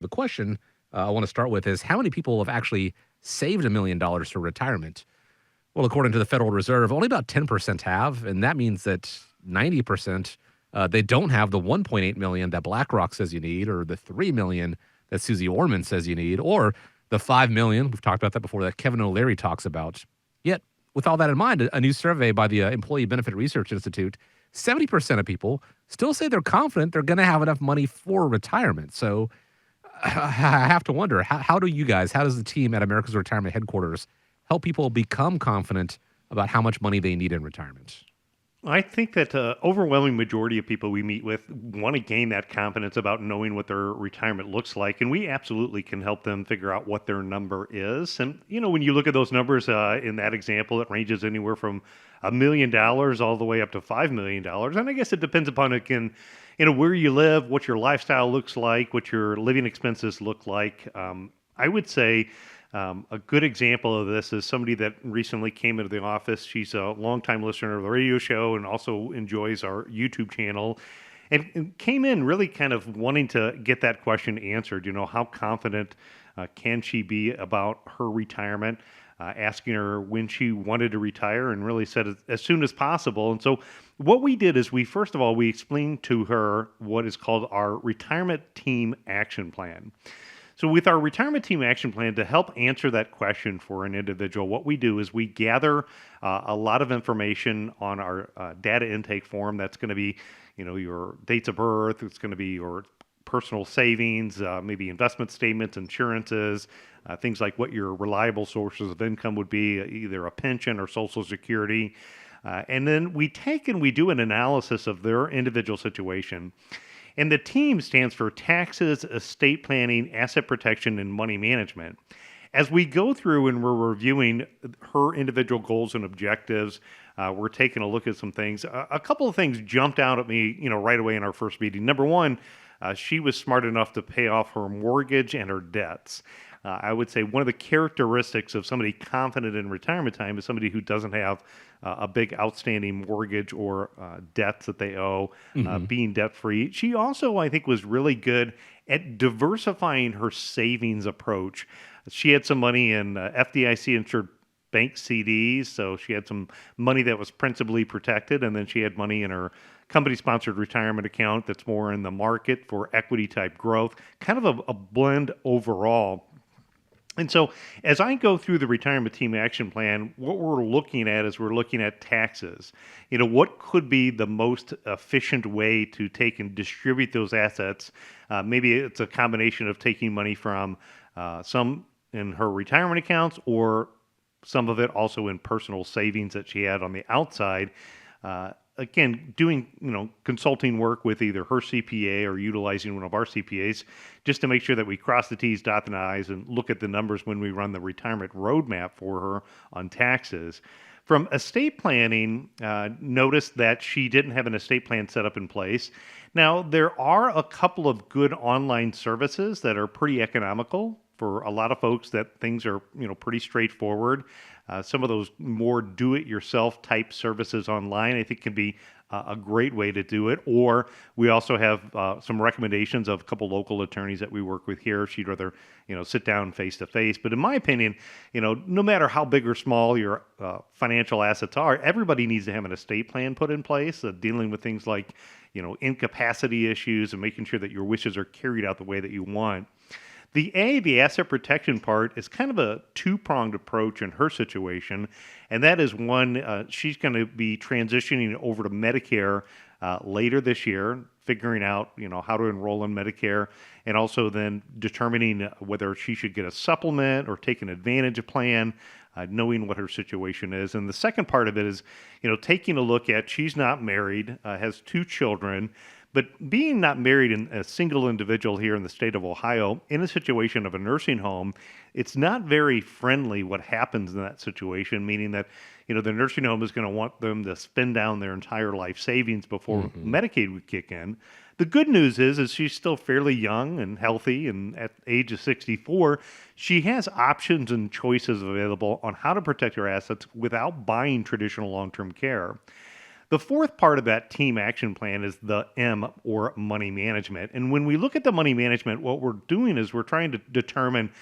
The question I want to start with is how many people have actually saved $1 million for retirement? Well, according to the Federal Reserve, only about 10% have, and that means that 90% they don't have the 1.8 million that BlackRock says you need, or the 3 million that Susie Orman says you need, or the 5 million we've talked about that before that Kevin O'Leary talks about. Yet, with all that in mind, a new survey by the Employee Benefit Research Institute, 70% of people still say they're confident they're going to have enough money for retirement. So I have to wonder, how do you guys, how does the team at America's Retirement Headquarters help people become confident about how much money they need in retirement? I think that overwhelming majority of people we meet with want to gain that confidence about knowing what their retirement looks like, and we absolutely can help them figure out what their number is. And when you look at those numbers in that example, it ranges anywhere from $1 million all the way up to $5 million, and I guess it depends upon again, where you live, what your lifestyle looks like, what your living expenses look like. I would say a good example of this is somebody that recently came into the office. She's a longtime listener of the radio show and also enjoys our YouTube channel, and came in really kind of wanting to get that question answered. How confident can she be about her retirement? Asking her when she wanted to retire, and really said as soon as possible. And so what we did is first of all, we explained to her what is called our retirement team action plan. So with our retirement team action plan, to help answer that question for an individual, what we do is we gather a lot of information on our data intake form. That's going to be, your dates of birth. It's going to be your personal savings, maybe investment statements, insurances, things like what your reliable sources of income would be, either a pension or Social Security. And then we take and we do an analysis of their individual situation. And the team stands for taxes, estate planning, asset protection, and money management. As we go through and we're reviewing her individual goals and objectives, we're taking a look at some things. A couple of things jumped out at me, right away in our first meeting. Number one, she was smart enough to pay off her mortgage and her debts. I would say one of the characteristics of somebody confident in retirement time is somebody who doesn't have a big outstanding mortgage or debts that they owe, being debt free. She also, I think, was really good at diversifying her savings approach. She had some money in FDIC insured bank CDs, so she had some money that was principally protected, and then she had money in her company-sponsored retirement account that's more in the market for equity-type growth, kind of a blend overall. And so as I go through the retirement team action plan, what we're looking at is we're looking at taxes. What could be the most efficient way to take and distribute those assets? Maybe it's a combination of taking money from some in her retirement accounts, or some of it also in personal savings that she had on the outside. Again, doing consulting work with either her CPA or utilizing one of our CPAs, just to make sure that we cross the T's, dot the I's, and look at the numbers when we run the retirement roadmap for her on taxes. From estate planning, noticed that she didn't have an estate plan set up in place. Now, there are a couple of good online services that are pretty economical for a lot of folks, that things are pretty straightforward. Some of those more do-it-yourself type services online, I think, can be a great way to do it. Or we also have some recommendations of a couple local attorneys that we work with here. She'd rather sit down face to face. But in my opinion, no matter how big or small your financial assets are, everybody needs to have an estate plan put in place, dealing with things like incapacity issues and making sure that your wishes are carried out the way that you want. The asset protection part, is kind of a two-pronged approach in her situation, and that is one, she's going to be transitioning over to Medicare later this year, figuring out how to enroll in Medicare, and also then determining whether she should get a supplement or take an advantage of plan, knowing what her situation is. And the second part of it is, taking a look at, she's not married, has two children. But being not married and a single individual here in the state of Ohio, in a situation of a nursing home, it's not very friendly what happens in that situation, meaning that, the nursing home is going to want them to spend down their entire life savings before Medicaid would kick in. The good news is she's still fairly young and healthy, and at the age of 64, she has options and choices available on how to protect her assets without buying traditional long-term care. The fourth part of that team action plan is the M, or money management. And when we look at the money management, what we're doing is we're trying to determine,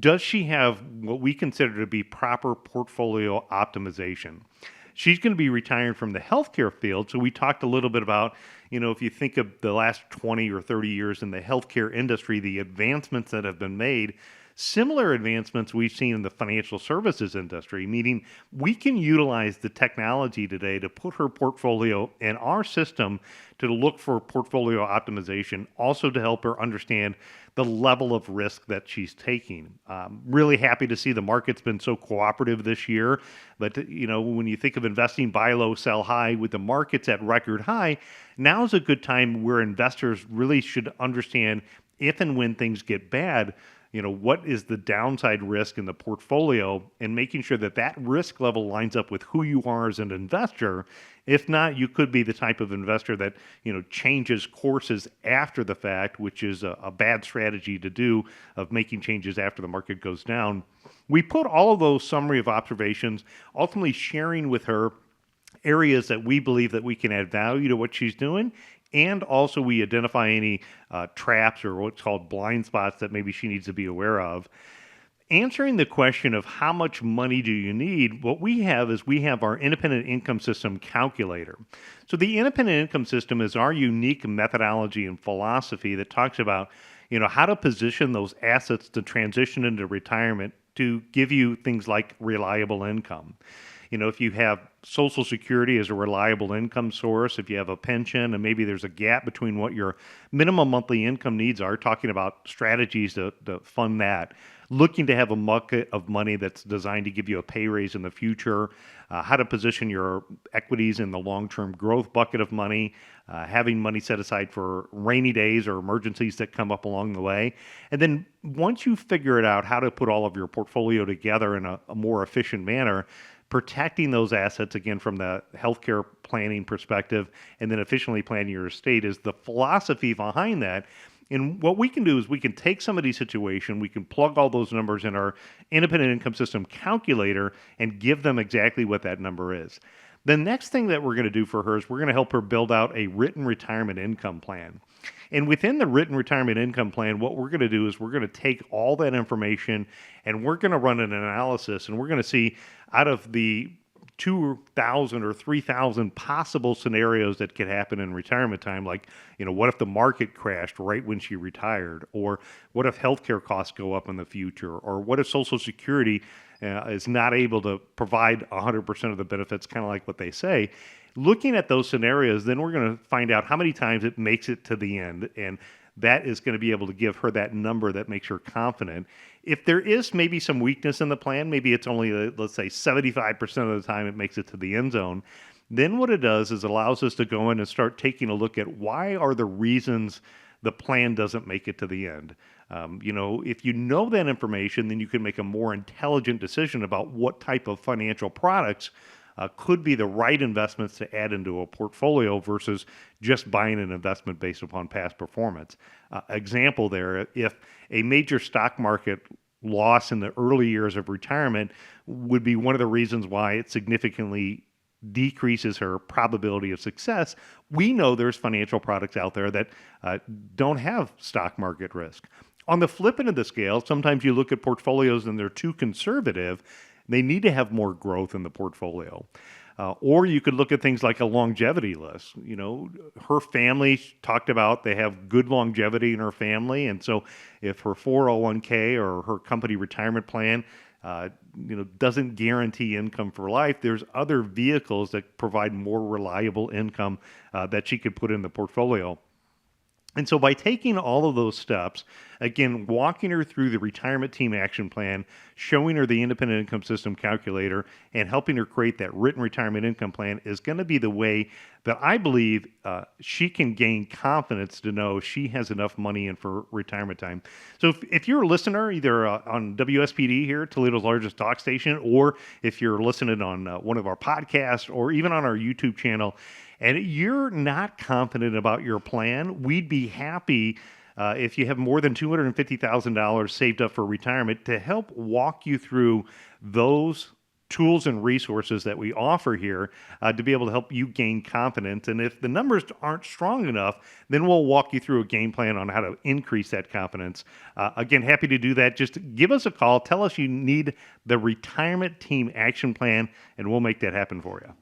does she have what we consider to be proper portfolio optimization? She's going to be retiring from the healthcare field. So we talked a little bit about, if you think of the last 20 or 30 years in the healthcare industry, the advancements that have been made, similar advancements we've seen in the financial services industry, meaning we can utilize the technology today to put her portfolio in our system to look for portfolio optimization, also to help her understand the level of risk that she's taking. Really happy to see the market's been so cooperative this year. But, when you think of investing, buy low, sell high, with the markets at record high, now's a good time where investors really should understand, if and when things get bad, what is the downside risk in the portfolio, and making sure that that risk level lines up with who you are as an investor. If not, you could be the type of investor that, changes courses after the fact, which is a bad strategy to do, of making changes after the market goes down. We put all of those summary of observations, ultimately sharing with her areas that we believe that we can add value to what she's doing. And also we identify any traps or what's called blind spots that maybe she needs to be aware of. Answering the question of how much money do you need, what we have is we have our independent income system calculator. So the independent income system is our unique methodology and philosophy that talks about, how to position those assets to transition into retirement to give you things like reliable income. If you have Social Security as a reliable income source, if you have a pension, and maybe there's a gap between what your minimum monthly income needs are, talking about strategies to fund that. Looking to have a bucket of money that's designed to give you a pay raise in the future, how to position your equities in the long-term growth bucket of money, having money set aside for rainy days or emergencies that come up along the way. And then once you figure it out, how to put all of your portfolio together in a more efficient manner, protecting those assets, again, from the healthcare planning perspective, and then efficiently planning your estate is the philosophy behind that. And what we can do is we can take somebody's situation, we can plug all those numbers in our independent income system calculator and give them exactly what that number is. The next thing that we're going to do for her is we're going to help her build out a written retirement income plan. And within the written retirement income plan, what we're going to do is we're going to take all that information and we're going to run an analysis, and we're going to see, out of the 2,000 or 3,000 possible scenarios that could happen in retirement time, like, what if the market crashed right when she retired? Or what if healthcare costs go up in the future? Or what if Social Security is not able to provide 100% of the benefits, kind of like what they say? Looking at those scenarios, then we're going to find out how many times it makes it to the end. And that is going to be able to give her that number that makes her confident. If there is maybe some weakness in the plan, maybe it's only, let's say, 75% of the time it makes it to the end zone, then what it does is allows us to go in and start taking a look at why are the reasons the plan doesn't make it to the end. If you know that information, then you can make a more intelligent decision about what type of financial products could be the right investments to add into a portfolio versus just buying an investment based upon past performance. Example there, if a major stock market loss in the early years of retirement would be one of the reasons why it significantly decreases her probability of success, we know there's financial products out there that don't have stock market risk. On the flip end of the scale, sometimes you look at portfolios and they're too conservative. They need to have more growth in the portfolio. Or you could look at things like a longevity list. Her family talked about they have good longevity in her family. And so if her 401k or her company retirement plan doesn't guarantee income for life, there's other vehicles that provide more reliable income that she could put in the portfolio. And so by taking all of those steps, again, walking her through the retirement team action plan, showing her the independent income system calculator, and helping her create that written retirement income plan is going to be the way that I believe she can gain confidence to know she has enough money in for retirement time. So if you're a listener, either on WSPD here, Toledo's largest talk station, or if you're listening on one of our podcasts or even on our YouTube channel, and you're not confident about your plan, we'd be happy if you have more than $250,000 saved up for retirement to help walk you through those tools and resources that we offer here to be able to help you gain confidence. And if the numbers aren't strong enough, then we'll walk you through a game plan on how to increase that confidence. Again, happy to do that. Just give us a call. Tell us you need the retirement team action plan, and we'll make that happen for you.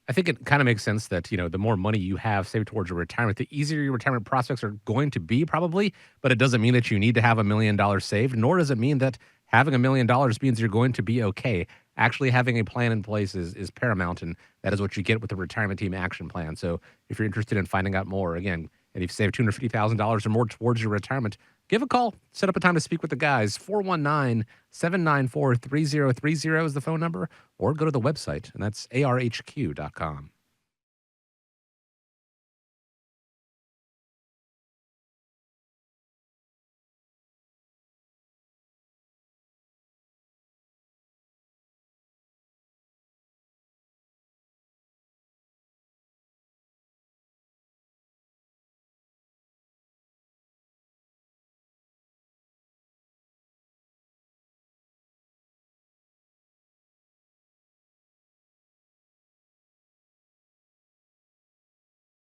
I think it kind of makes sense that, the more money you have saved towards your retirement, the easier your retirement prospects are going to be probably, but it doesn't mean that you need to have $1 million saved, nor does it mean that having $1 million means you're going to be okay. Actually having a plan in place is paramount, and that is what you get with the retirement team action plan. So if you're interested in finding out more, again, and you've saved $250,000 or more towards your retirement, give a call. Set up a time to speak with the guys. 419-794-3030 is the phone number, or go to the website, and that's arhq.com.